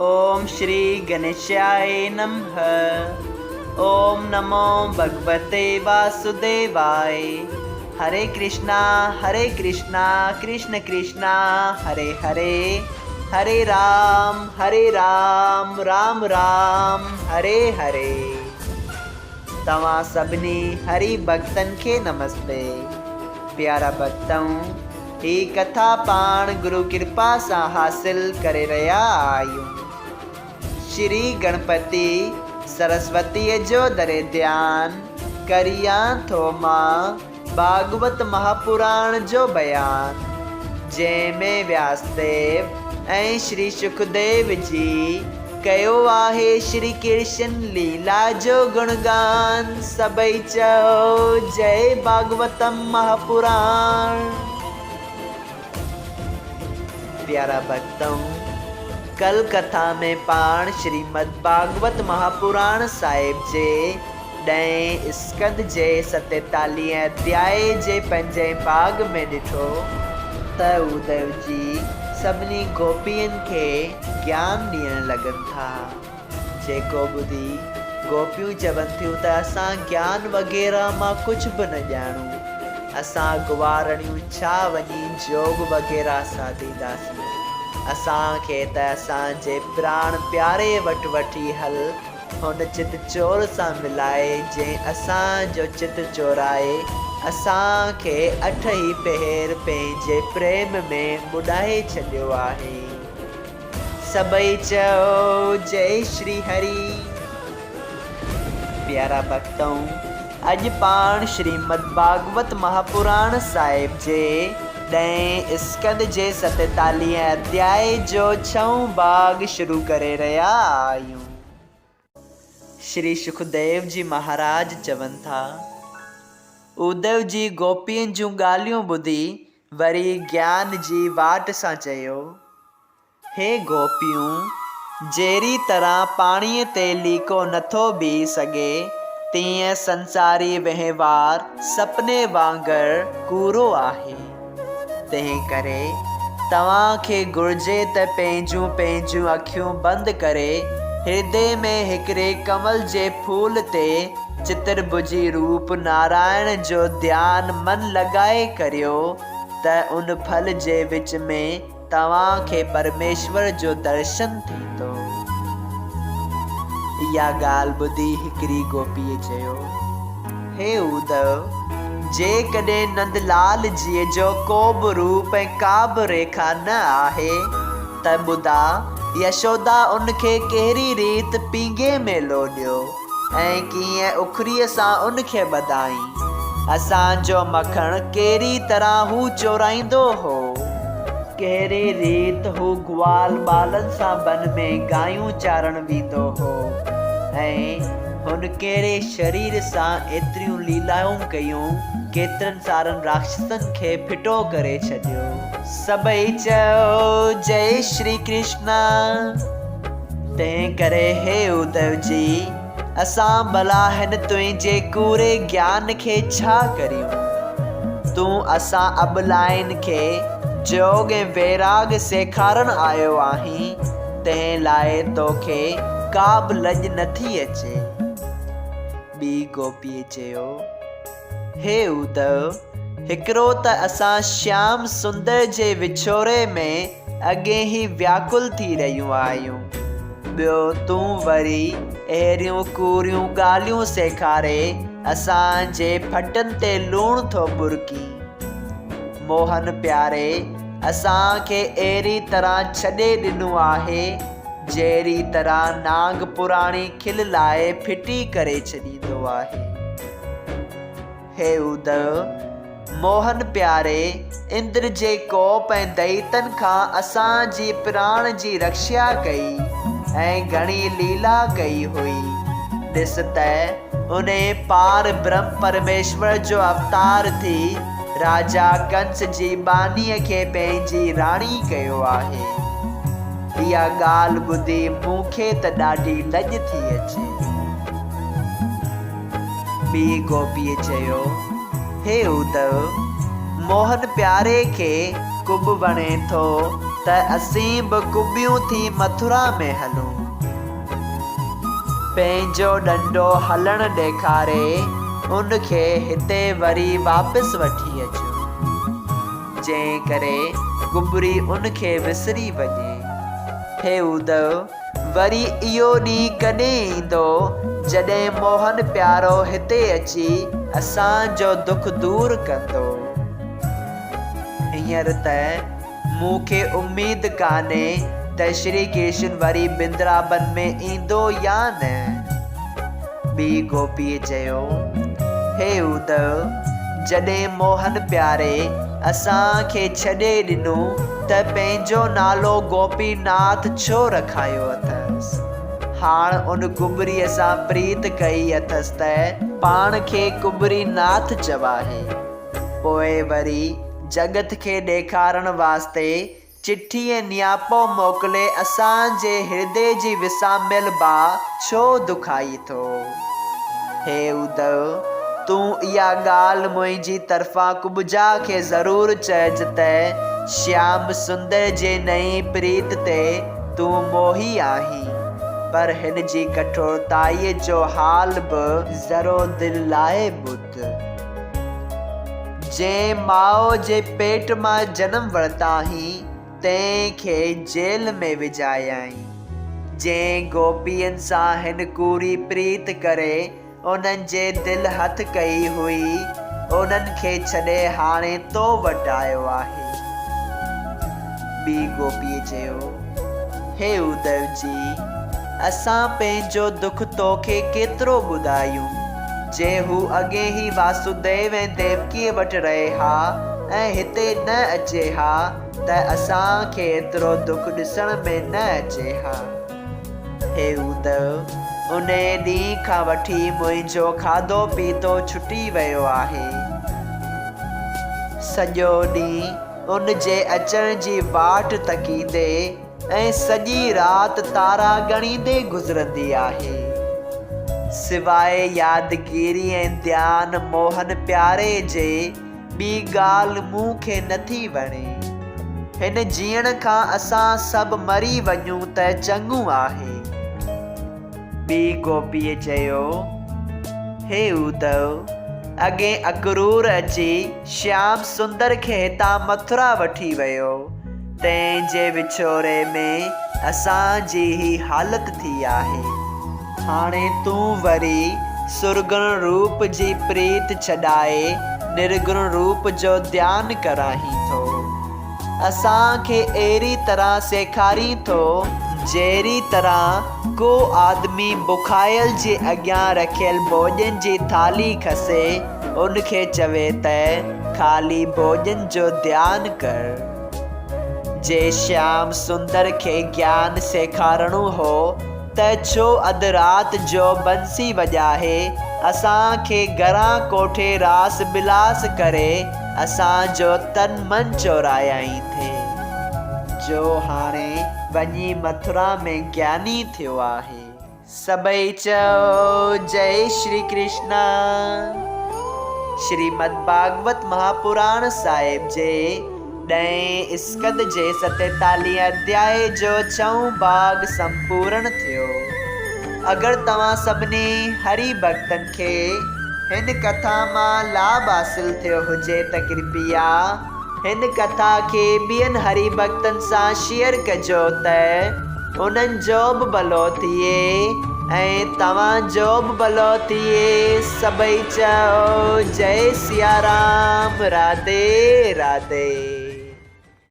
ओम श्री गणेशाय नमः। ओम नमो भगवते वासुदेवाय। हरे कृष्णा कृष्ण कृष्णा हरे हरे, हरे राम राम राम हरे हरे। तव्हां सभिनी हरि भक्तन के नमस्ते। प्यारा भक्तों, ही कथा पाण गुरु कृपा से हासिल करे रहा आयूं। श्री गणपति सरस्वती जो दरे ध्यान करिया थो मां भागवत महापुराण जो बयान, जंहिंमें व्यासदेव ऐं श्री सुखदेव जी कयो आहे श्री कृष्ण लीला जो गुणगान। सबई चओ जय भागवतम महापुराण। प्यारा भक्तों, कल कथा में पाण श्रीमद् भागवत महापुराण साहिब जे 10 स्कंद जे 47 अध्याय जे 5 भाग में ॾिठो त उद्धव जी सभिनी गोपियन के ज्ञान ॾियण लगन था। जेको ॿुधी गोपियूं चवनि थियूं त असां ज्ञान वग़ैरह मां कुछ भी न ॼाणूं, असां गुवारणियूं छा वञी जोग वग़ैरह साधीदासीं। असांखे त असांजे प्राण प्यारे वटि वठी हल, हुन चित चोर सां मिलाए जंहिं असांजो चित चोराए असांखे 8 ही पहर पंहिंजे प्रेम में बुॾाए छॾियो आहे। सबई चओ जय श्री हरि। प्यारा भक्तों, अज पाण श्रीमद् भागवत महापुराण साहिब जे 10 स्कंद जे 47 अध्याय जो 6 भाग शुरू करे रहा आयूं। श्री सुखदेव जी महाराज चवन था, उद्धव जी गोपियन जूं ॻाल्हियूं ॿुधी वरी ज्ञान जी वाट सां चयो, हे गोपियूं, जहिड़ी तरह पाणीअ ते लीको नथो बीह सघे, तीअं संसारी वहिंवार सपने वांगुरु कूरो आहे। तंहिं करे तव्हांखे घुर्जे त पंहिंजूं अखियूं बंदि करे हृदय में हिकिड़े कमल जे फूल ते चित्रभुजी रूप नारायण जो ध्यान मन लगाए करियो त उन फल जे विच में तव्हांखे परमेश्वर जो दर्शन थींदो। इहा ॻाल्हि ॿुधी हिकिड़ी गोपीअ चयो, हे उद्धव, जेकॾहिं नंदलाल जी जो को बि रूप ऐं का बि रेखा न आहे त ॿुधा यशोदा उनखे कहिड़ी रीत पींघे में लोॾियो ऐं कीअं उखरीअ सां उनखे ॿधाई। असांजो मखण कहिड़ी तरह हू चोराईंदो हो, कहिड़ी रीत हू ग्वाल ॿालनि सां बन में गायूं चारण वेंदो हो, ऐं हुन कहिड़े शरीर सां एतिरियूं लीलाऊं कयूं, केतिरनि सारनि राक्षसनि खे फिटो करे छॾियो। सबई चओ जय श्री कृष्ण। तंहिं करे हे उद्धव जी, असां भला हिन तुंहिंजे कूरे ज्ञान खे छा करियूं? तूं असां अबलाइन खे जोग ऐं वैराग सेखारण आयो आहीं, तंहिं लाइ तोखे का बि लॼ नथी अचे। ॿी गोपीअ चयो, हे उद्धव, हिकिड़ो त असां श्याम सुंदर जे विछोरे में अॻे ई व्याकुल थी रहियूं आहियूं, ॿियो तूं वरी अहिड़ियूं कूरियूं ॻाल्हियूं सेखारे असांजे फटनि ते लूणु थो बुरकी। मोहन प्यारे असांखे अहिड़ी तरह छॾे ॾिनो आहे जहिड़ी तरह नाग पुराणी खिल लाइ फिटी करे छॾींदो आहे। हे उद्धव, मोहन प्यारे इंद्र जे कोप ऐं दैतन खां असांजी प्राण जी रक्षा कई ऐं घणी लीला कई हुई। ॾिस त उन पार ब्रह्म परमेश्वर जो अवतार थी राजा कंस जी बानीअ खे पंहिंजी राणी कयो आहे। इहा ॻाल्हि ॿुधी मूंखे त ॾाढी लॼ थी अचे। ॿी गोपीअ चयो, हे उद्धव, मोहन प्यारे खे कुब वणे थो त असीं बि कुबियूं थी मथुरा में हलूं। पंहिंजो डंडो हलण ॾेखारे उनखे हिते वरी वापसि वठी अचो, जंहिं करे कुबरी उनखे विसरी वञे। हे उद्धव, वरी इहो ॾींहुं कॾहिं ईंदो जॾहिं मोहन प्यारो हिते अची असांजो दुख दूर कंदो? हींअर त मूंखे उम्मीद कान्हे त श्री कृष्ण वरी बिंद्रावन में ईंदो या न। ॿी गोपीअ चयो, हे उद्धव, जॾहिं मोहन प्यारे असांखे छॾे ॾिनो त पंहिंजो नालो गोपीनाथ छो रखायो अथसि? हाण उन कुबरीअ सां प्रीत कई अथसि त पाण खे कुबरीनाथ चवाहे। पोइ वरी जगत खे ॾेखारण वास्ते चिठी ऐं नियापो मोकिले असांजे हृदय जी विसामियल बाह छो दुखाई थो? हे उद्धव, तूं इहा ॻाल्हि मुंहिंजी तरफ़ां कुबजा खे ज़रूरु चइज त श्याम सुंदर जे नई प्रीत ते तूं मोही आहीं, पर हिन जी कठोरताईअ जो हाल बि ज़रो दिल लाइ ॿुध। जंहिं माउ जे पेट मां जनम वरिताहीं तंहिंखे जेल में विझायाईं। जंहिं गोपियुनि सां हिन कूड़ी प्रीत करे उन्हनि जे दिल हथ कई हुई, उन्हनि खे छॾे हाणे तो वटि आयो आहे। ॿी गोपीअ चयो, हे उद्धव जी, असां पंहिंजो दुख तोखे केतिरो ॿुधायूं? जे हू अॻे ई वासुदेव ऐं देवकीअ वटि रहे हा ऐं हिते न अचे हा त असांखे एतिरो दुख ॾिसण में न अचे हा। हे उद्धव, उन ॾींहं खां वठी मुंहिंजो खाधो पीतो छुटी वियो आहे। सॼो ॾींहुं उन जे अचण जी वाट तकींदे ऐं सॼी राति तारा ॻणींदे गुज़रंदी आहे। सिवाय यादगिरी ऐं ध्यान मोहन प्यारे जे ॿी ॻाल्हि मूंखे नथी वणे। हिन जीअण खां असां सभु मरी वञूं त चङो आहे। ॿी गोपीअ चयो, हे उद्धव, अॻे अक्रूर अची श्याम सुंदर खे हितां मथुरा वठी वियो, तंहिंजे विछोरे में असांजी ही हालत थी आहे। हाणे तूं वरी सुरगुण रूप जी प्रीत छॾाए निर्गुण रूप जो ध्यानु कराहीं थो। असांखे अहिड़ी तरह सेखारी थो जहिड़ी तरह को आदमी बुखायल जे अॻियां रखियल भोॼन जी थाली खसे उनखे चवे त ख़ाली भोॼन जो ध्यानु कर। जे श्याम सुंदर खे ज्ञान सेखारणो हो त छो अधु राति जो बंसी वॼाए असांखे घरां कोठे रास बिलास करे असांजो तन मन चोरायाई थे, जो हाणे वञी मथुरा में ज्ञानी थियो आहे। सभई चओ जय श्री कृष्ण। श्रीमद् भागवत महापुराण साहिब जे 10 स्कंद जे 47 अध्याय जो 6 भाग संपूर्ण थियो। अगर तव्हां सभिनी हरि भक्तन खे हिन कथा मां लाभ हासिल थियो हुजे त कृपया हिन कथा खे ॿियनि हरि भक्तन सां शेयर कजो त उन्हनि जो बि भलो थिए ऐं तव्हांजो बि भलो थिए। सभई चओ जय सिया राम। राधे राधे।